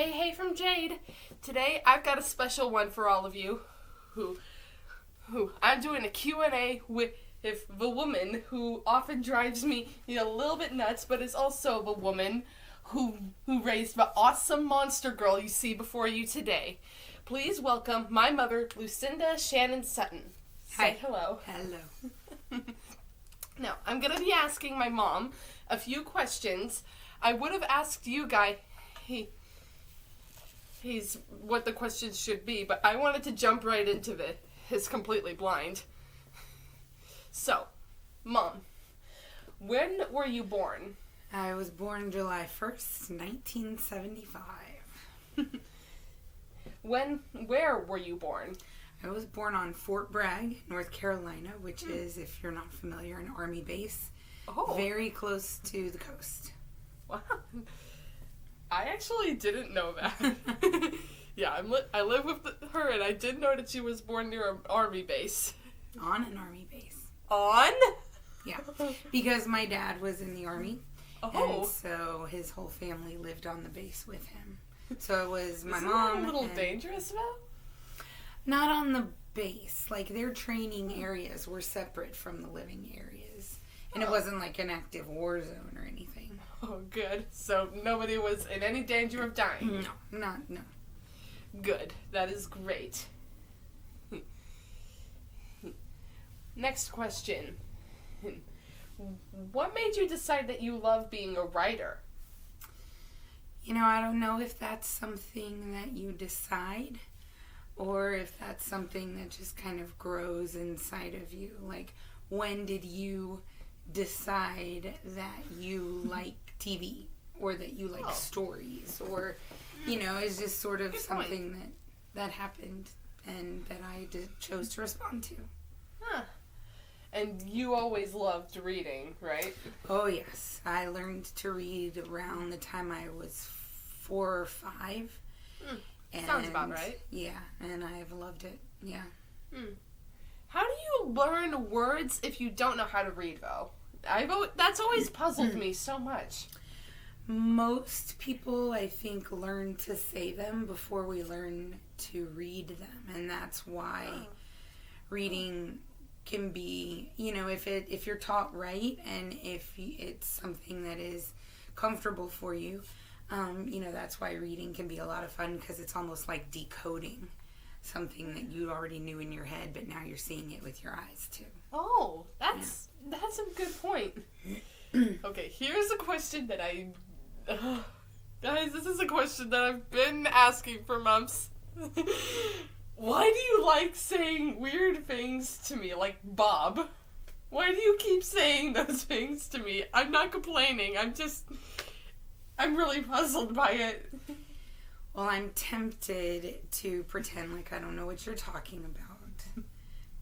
Hey from Jade. Today I've got a special one for all of you who I'm doing a Q&A with the woman who often drives me a little bit nuts, but is also the woman who raised the awesome monster girl you see before you today. Please welcome my mother, Lucinda Shannon Sutton. Hi. Say hello. Hello. Now, I'm going to be asking my mom a few questions. I would have asked you guys he's what the questions should be, but I wanted to jump right into his completely blind. So, Mom, when were you born? I was born July 1st, 1975. Where were you born? I was born on Fort Bragg, North Carolina, which is, if you're not familiar, an Army base. Oh. Very close to the coast. Wow. I actually didn't know that. Yeah, I live with her, and I did know that she was born near an Army base. On an Army base. On? Yeah. Because my dad was in the Army. Oh. And so his whole family lived on the base with him. So it was my Isn't mom. that a little dangerous, though? Not on the base. Like, their training areas were separate from the living areas. And it wasn't like an active war zone or anything. Oh, good. So nobody was in any danger of dying? No. Good. That is great. Next question. What made you decide that you love being a writer? You know, I don't know if that's something that you decide or if that's something that just kind of grows inside of you. Like, when did you decide that you like TV or that you like stories, or, you know, it's just sort of something that happened and that I chose to respond to. Huh. And you always loved reading, right? Oh, yes. I learned to read around the time I was 4 or 5. Sounds about right. Yeah, and I've loved it. Yeah. How do you learn words if you don't know how to read, though? That's always puzzled me so much. Most people, I think, learn to say them before we learn to read them, and that's why reading can be, you know, if you're taught right and if it's something that is comfortable for you, you know, that's why reading can be a lot of fun, because it's almost like decoding something that you already knew in your head, but now you're seeing it with your eyes too. Oh, that's a good point. Okay, here's a question that guys, this is a question that I've been asking for months. Why do you like saying weird things to me, like Bob? Why do you keep saying those things to me? I'm not complaining. I'm really puzzled by it. Well, I'm tempted to pretend like I don't know what you're talking about,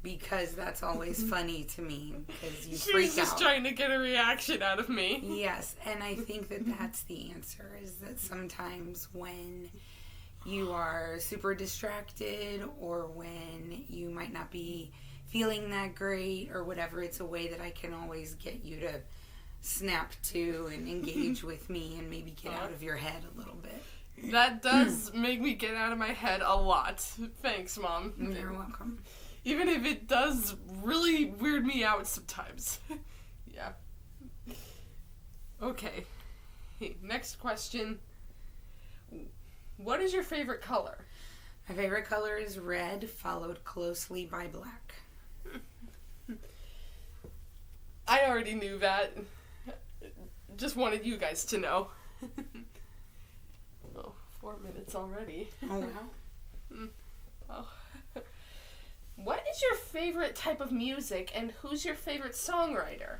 because that's always funny to me, because you freak out. She's just trying to get a reaction out of me. Yes, and I think that that's the answer, is that sometimes when you are super distracted or when you might not be feeling that great or whatever, it's a way that I can always get you to snap to and engage with me and maybe get out of your head a little bit. That does make me get out of my head a lot. Thanks, Mom. You're welcome. Even if it does really weird me out sometimes. Yeah. Okay. Hey, next question. What is your favorite color? My favorite color is red, followed closely by black. I already knew that. Just wanted you guys to know. 4 minutes already. Oh, wow. Oh. What is your favorite type of music, and who's your favorite songwriter?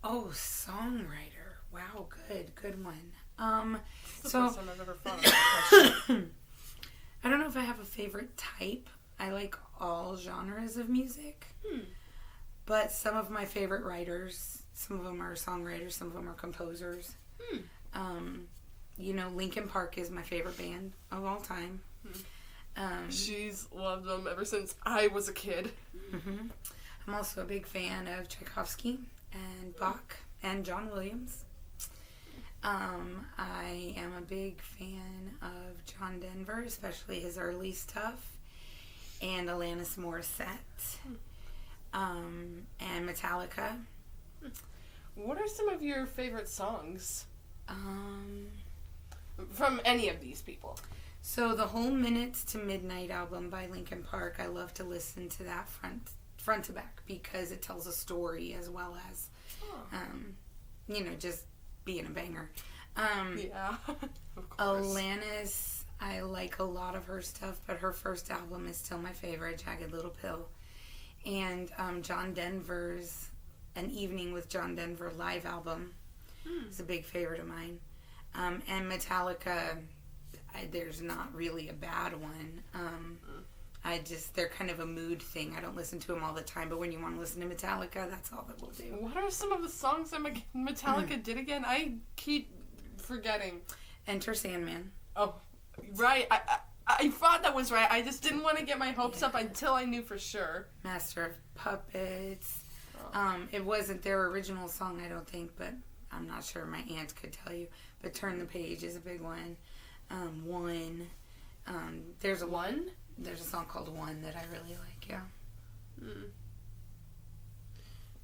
Oh, songwriter. Wow, good one. That's the first time I've ever thought of that question. I don't know if I have a favorite type. I like all genres of music. But some of my favorite writers, some of them are songwriters, some of them are composers. You know, Linkin Park is my favorite band of all time. She's loved them ever since I was a kid. I'm also a big fan of Tchaikovsky and Bach and John Williams. I am a big fan John Denver, especially his early stuff, and Alanis Morissette, and Metallica. What are some of your favorite songs Um, from any of these people? so the whole Minutes to Midnight album by Linkin Park, I love to listen to that front to back because it tells a story as well as, just being a banger. Yeah, of course. Alanis, I like a lot of her stuff, but her first album is still my favorite, Jagged Little Pill. And John Denver's An Evening with John Denver live album is a big favorite of mine. And Metallica, there's not really a bad one. They're kind of a mood thing. I don't listen to them all the time, but when you want to listen to Metallica, that's all that we'll do. What are some of the songs that Metallica did again? I keep forgetting. Enter Sandman. Oh, right. I thought that was right. I just didn't want to get my hopes up until I knew for sure. Master of Puppets. It wasn't their original song, I don't think, but I'm not sure. My aunt could tell you. But Turn the Page is a big one. One. There's a One? There's a song called One that I really like, yeah.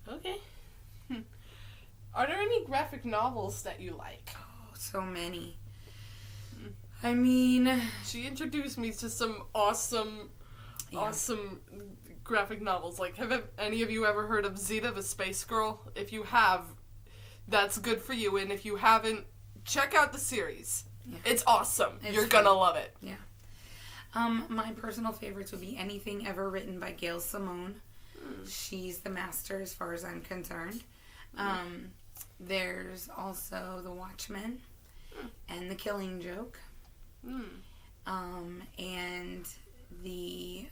Okay. Are there any graphic novels that you like? Oh, so many. I mean... She introduced me to some awesome graphic novels. Like, have any of you ever heard of Zeta the Space Girl? If you have, that's good for you. And if you haven't, check out the series. Yeah. It's awesome. You're gonna love it. Yeah. My personal favorites would be anything ever written by Gail Simone. She's the master as far as I'm concerned. There's also The Watchmen and The Killing Joke. And the...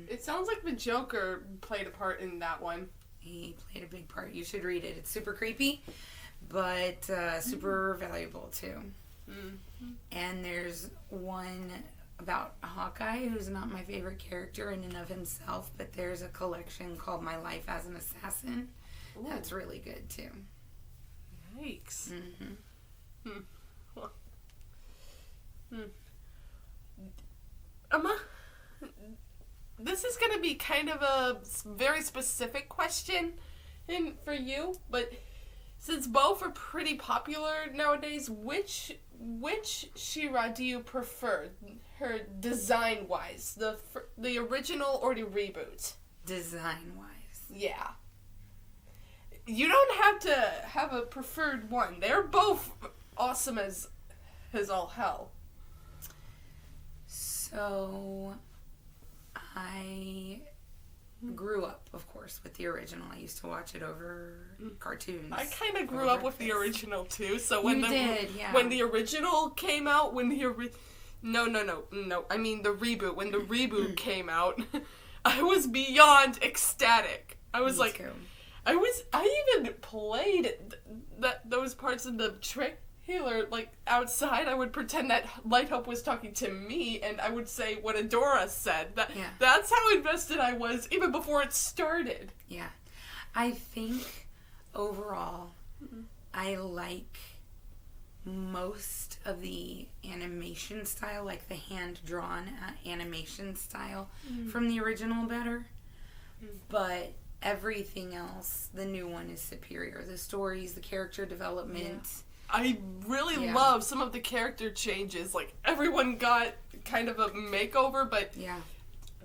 It sounds like the Joker played a part in that one. He played a big part. You should read it. It's super creepy, but super valuable too. And there's one about Hawkeye, who's not my favorite character in and of himself, but there's a collection called My Life as an Assassin. Ooh. That's really good too. Yikes. Emma, this is going to be kind of a very specific question for you, but since both are pretty popular nowadays, which She-Ra do you prefer, her design-wise, the original or the reboot? Design-wise. Yeah. You don't have to have a preferred one. They're both awesome as all hell. So, I grew up, of course, with the original. I used to watch it over cartoons. I kind of grew up with the original too. So when when the original came out, no, I mean the reboot. When the reboot came out, I was beyond ecstatic. I was Me too. I even played those parts of the trailer, like, outside. I would pretend that Light Hope was talking to me, and I would say what Adora said. That's how invested I was, even before it started. Yeah. I think, overall, I like most of the animation style, like the hand-drawn animation style from the original better. But everything else, the new one is superior. The stories, the character development. Yeah. I really love some of the character changes. Like, everyone got kind of a makeover, but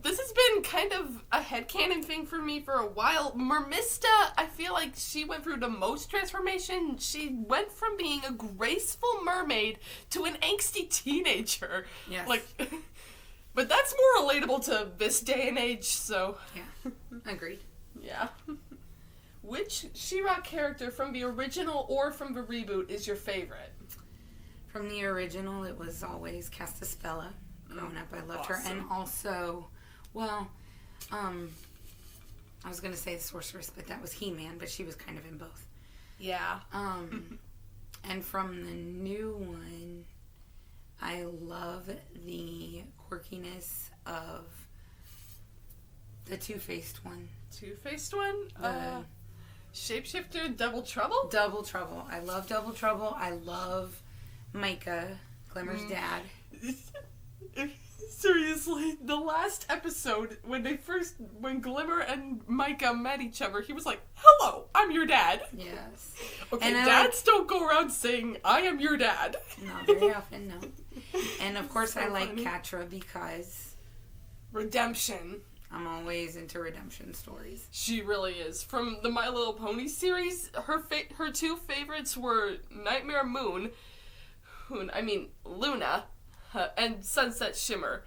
this has been kind of a headcanon thing for me for a while. Mermista, I feel like she went through the most transformation. She went from being a graceful mermaid to an angsty teenager. Yes. Like, but that's more relatable to this day and age, so... Yeah, agreed. Yeah. Which She-Ra character from the original or from the reboot is your favorite? From the original, it was always Castaspella. Growing up, I loved her. And also, well, I was going to say the Sorceress, but that was He-Man, but she was kind of in both. Yeah. And from the new one, I love the quirkiness of the Two-Faced one. Two-Faced one? Shapeshifter Double Trouble? Double Trouble. I love Double Trouble. I love Micah, Glimmer's dad. Seriously, the last episode, when Glimmer and Micah met each other, he was like, "Hello, I'm your dad." Yes. Okay, And dads don't go around saying, "I am your dad." Not very often, no. And of course, So I like funny. Catra because Redemption. I'm always into redemption stories. She really is. From the My Little Pony series, her two favorites were Nightmare Moon, Luna, and Sunset Shimmer,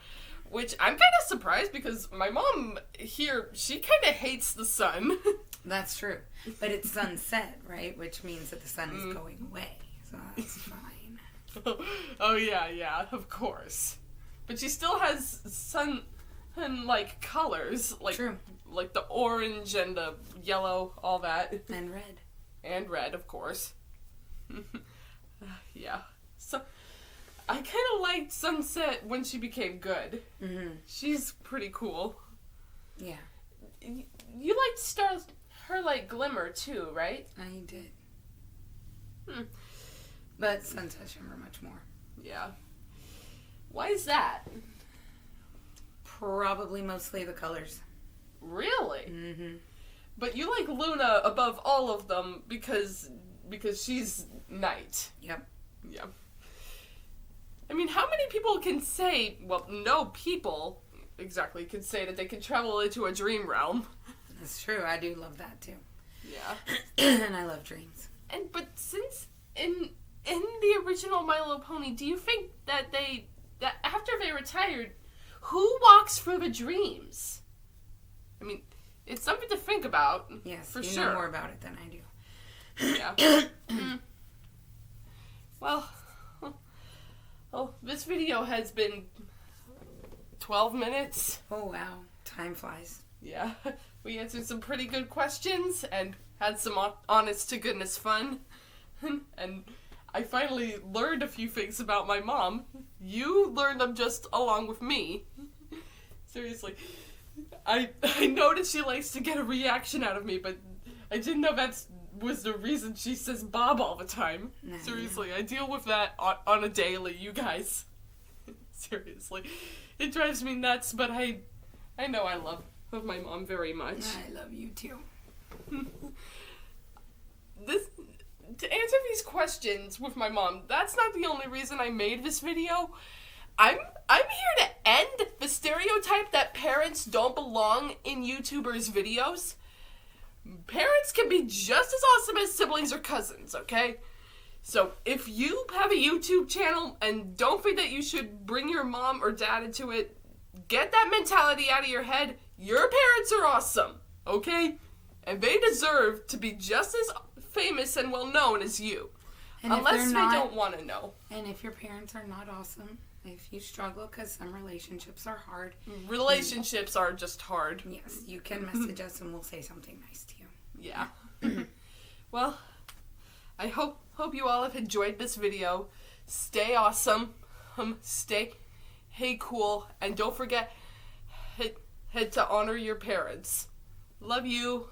which I'm kind of surprised because my mom here, she kind of hates the sun. That's true. But it's sunset, right? Which means that the sun is going away. So that's fine. Oh yeah, of course. But she still has sun and like colors, like True. like the orange and the yellow, all that, And red. and red, of course. Yeah. So I kind of liked Sunset when she became good. Mm-hmm. She's pretty cool. Yeah, You liked her like Glimmer too, right? I did. Hmm. But Sunset Shimmer much more. Yeah. Why is that? Probably mostly the colors. Really? Mm-hmm. But you like Luna above all of them because she's night. Yep. Yeah. I mean, how many people can say, well, no people exactly can say that they can travel into a dream realm? That's true. I do love that too. Yeah. And I love dreams. But since in the original My Little Pony, do you think that after they retired, who walks through the dreams? I mean, it's something to think about. Yes, for you sure. know more about it than I do. Yeah. Well, this video has been 12 minutes. Oh, wow. Time flies. Yeah. We answered some pretty good questions and had some honest to goodness fun. And I finally learned a few things about my mom. You learned them just along with me. Seriously. I know that she likes to get a reaction out of me, but I didn't know that was the reason she says Bob all the time. No, Seriously, I deal with that on a daily, you guys. Seriously. It drives me nuts, but I know I love my mom very much. I love you too. To answer these questions with my mom, that's not the only reason I made this video. I'm here to end the stereotype that parents don't belong in YouTubers' videos. Parents can be just as awesome as siblings or cousins, okay? So if you have a YouTube channel and don't think that you should bring your mom or dad into it, get that mentality out of your head. Your parents are awesome, okay? And they deserve to be just as famous and well known as you. And Unless if they they're not, don't want to know. And if your parents are not awesome, if you struggle because some relationships are hard, Relationships are just hard. yes, you can message us and we'll say something nice to you. Yeah. Well, I hope you all have enjoyed this video. Stay awesome. Stay cool. And don't forget, head to honor your parents. Love you.